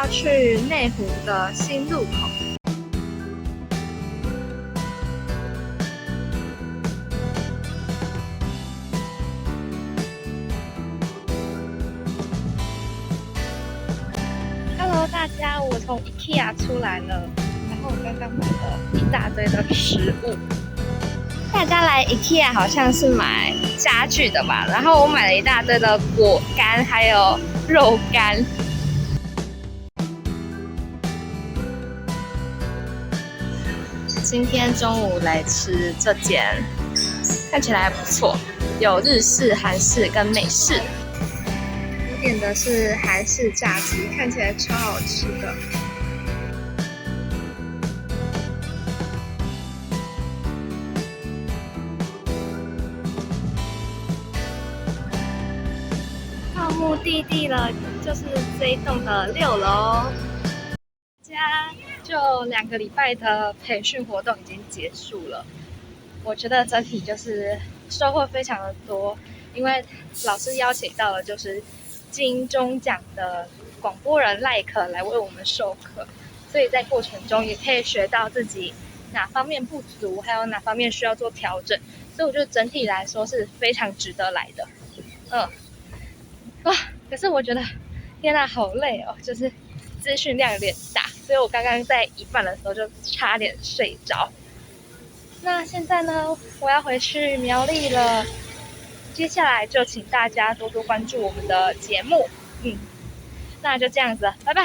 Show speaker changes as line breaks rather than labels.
要去内湖的新路口。Hello， 大家，我从 IKEA 出来了，然后我刚刚买了一大堆的食物。大家来 IKEA 好像是买家具的吧，然后我买了一大堆的果干，还有肉干。今天中午来吃这间，看起来还不错，有日式、韩式跟美式。我点的是韩式炸鸡，看起来超好吃的。到目的地了，就是这一栋的6楼。就2个礼拜的培训活动已经结束了，我觉得整体就是收获非常的多，因为老师邀请到了就是金钟奖的广播人赖可来为我们授课，所以在过程中也可以学到自己哪方面不足，还有哪方面需要做调整，所以我觉得整体来说是非常值得来的。可是我觉得天哪，好累哦，就是资讯量有点大，所以我刚刚在一半的时候就差点睡着。那现在呢，我要回去苗栗了，接下来就请大家多多关注我们的节目。那就这样子了，拜拜。